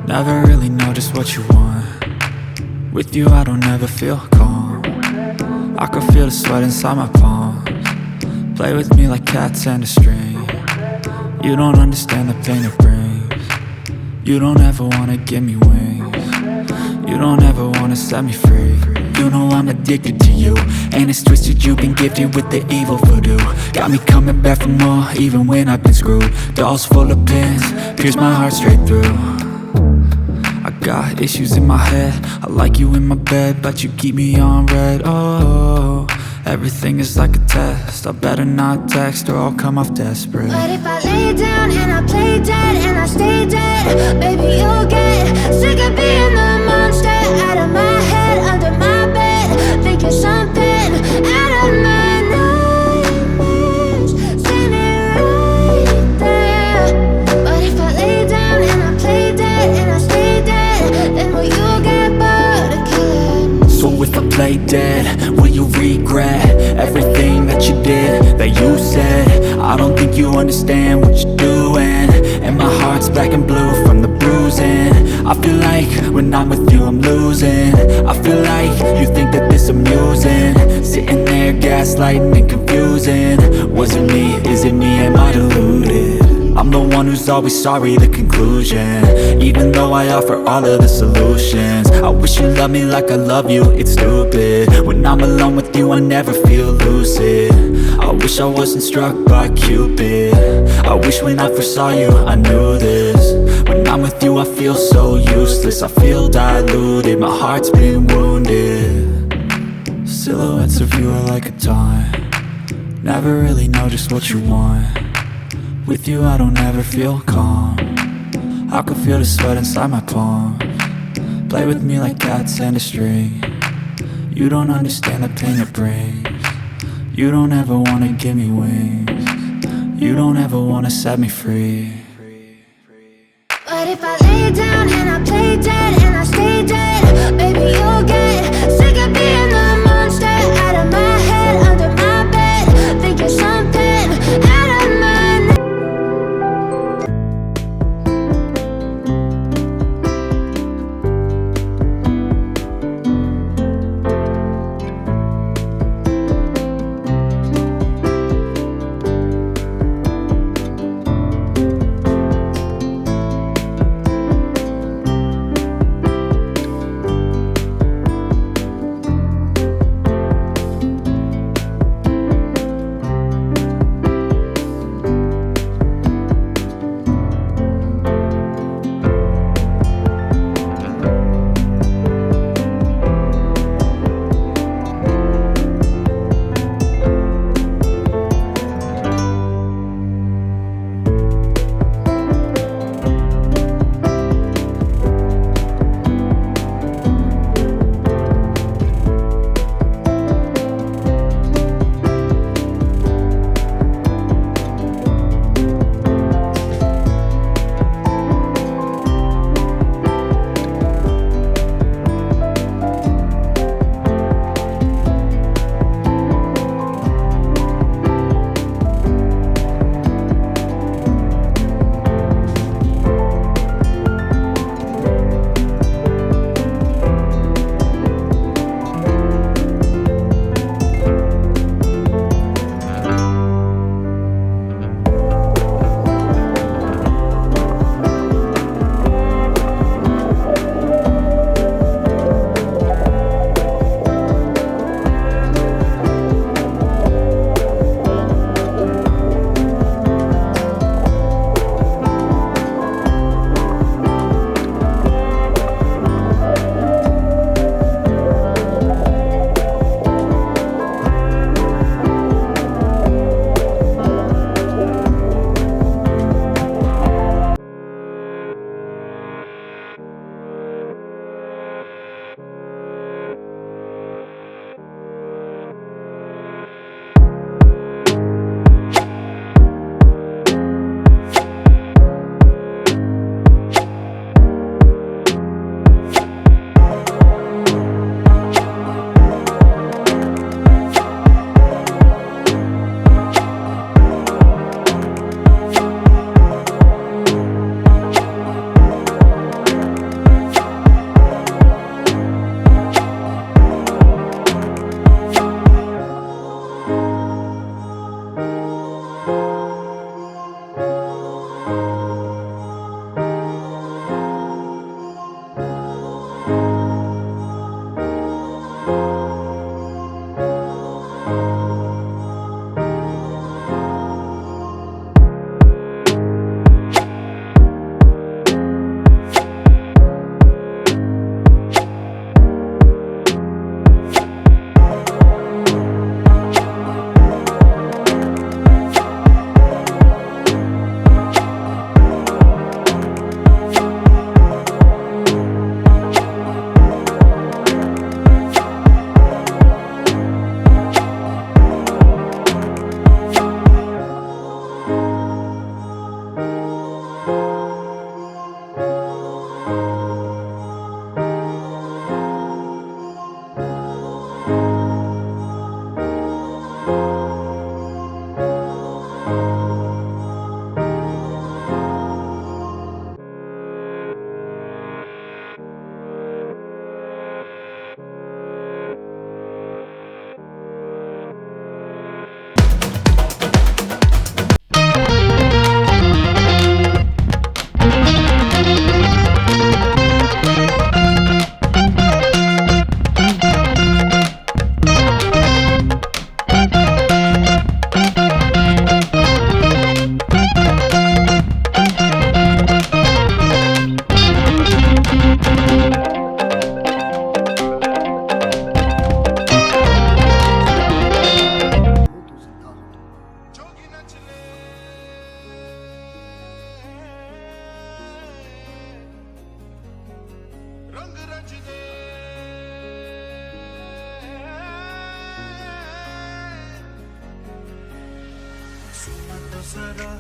Never really know just what you want. With you I don't ever feel calm. I can feel the sweat inside my palms. Play with me like cats and a string. You don't understand the pain it brings. You don't ever wanna give me wings. You don't ever wanna set me free. You know I'm addicted to you, and it's twisted, you've been gifted with the evil voodoo. Got me coming back for more, even when I've been screwed. Dolls full of pins, pierce my heart straight through. I got issues in my head, I like you in my bed, but you keep me on red. Oh, everything is like a test, I better not text or I'll come off desperate. But if I lay down and I play dead and I stay dead, baby you'll get sick of being the monster out of my head, under my bed, thinking something out of my nightmares, standing right there. But if I lay down and I play dead and I stay dead, then will you get bored of killing? So if I play dead, will you regret everything that you did, that you said? I don't think you understand what you're doing, and my heart's black and blue from the bruising. I feel like when I'm with you I'm losing. I feel like you think that this amusing, sitting there gaslighting and confusing. Was it me? Is it me? Am I deluded? I'm the one who's always sorry, the conclusion, even though I offer all of the solutions. I wish you loved me like I love you, it's stupid. When I'm alone with you I never feel lucid. I wish I wasn't struck by Cupid. I wish when I first saw you I knew this. When I'm with you I feel so useless, I feel diluted, my heart's been wounded. Silhouettes of you are like a taunt. Never really know just what you want. With you I don't ever feel calm. I can feel the sweat inside my palms. Play with me like cats and a string. You don't understand the pain it brings. You don't ever wanna give me wings. You don't ever wanna set me free. But if I lay down and I play dead and I stay dead, baby you'll get sick of being the monster out of my head, under my bed, thinking something out of my रंग रच दे सुन तो जरा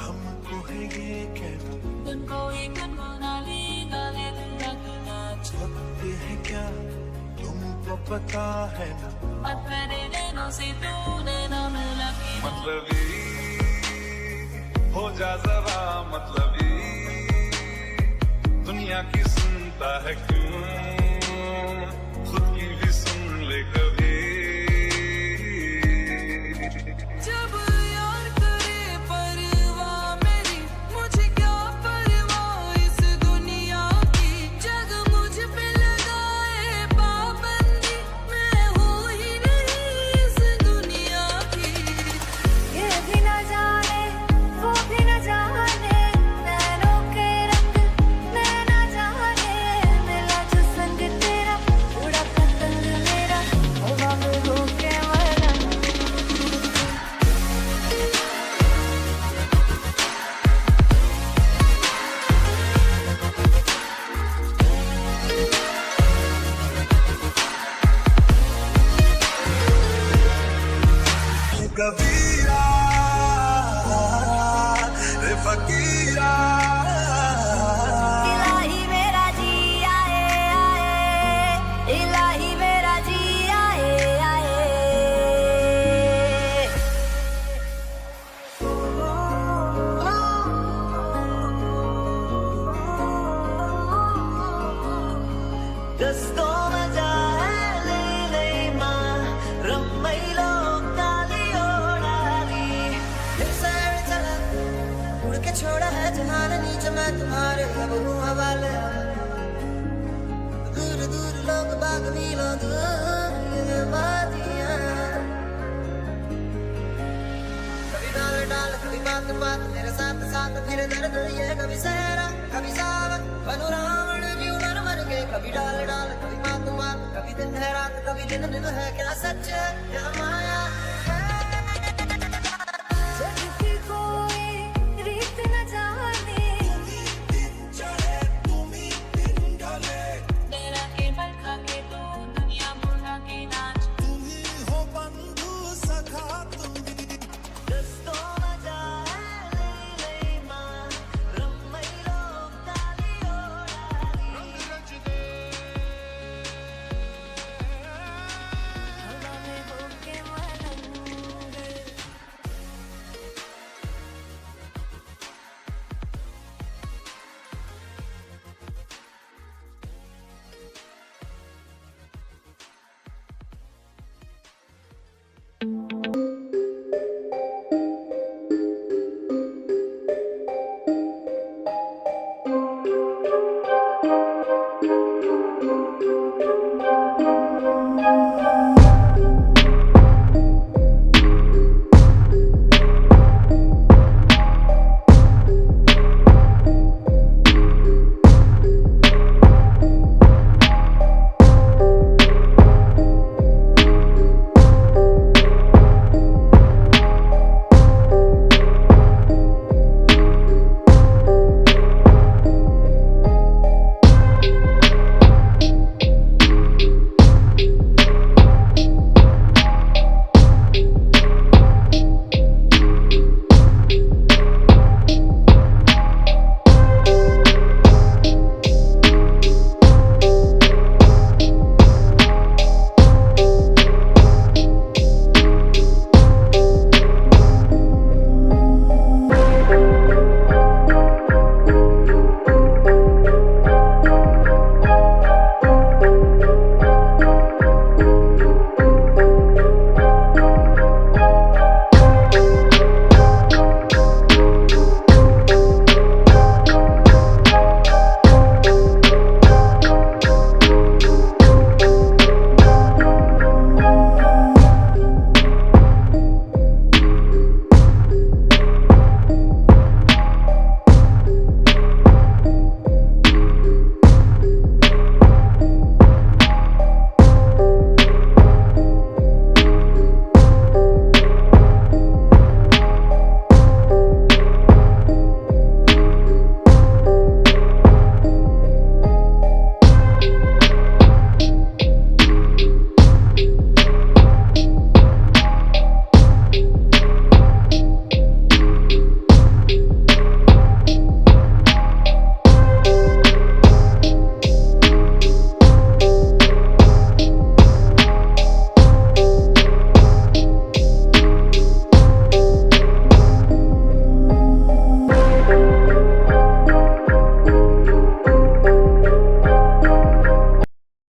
हमको है ये कहना तुमको एक मोनाली गाले दूंगा लगते है क्या तुमको पता है ना तेरे नैनों से तूने ना मिला मतलबी हो जा जरा मतलबी दुनिया की सुनता है क्यों खुद की भी सुन ले कभी जब यार करे परवाह मेरी मुझे क्या परवाह इस दुनिया की जग मुझ पे लगाए पाबंदी मैं हूँ ही नहीं इस दुनिया की ये भी न जाने वो भी न जाने नैनों के रंग नैना जाने मिला जो संग तेरा उड़ा पतंग मेरा हवा में होके मरा कबीरा रे फकीरा इलाही मेरा जी आए आए इलाही मेरा जी आए आए Gusto majale leima rammailo kaliyodari फिर चला उड़ के छोड़ा है जहान नीचे मैं तुम्हारे अब हूँ हवाले दूर दूर लोग बाग मीलों दूर वादियाँ कभी डाल डाल कभी बात बात मेरे साथ साथ फिर दर्द ये कभी सहरा कभी सावन बनू रावण जी मर मर के कभी डाल डाल कभी बात बात कभी दिन है रात कभी दिन दिन है क्या सच है क्या माया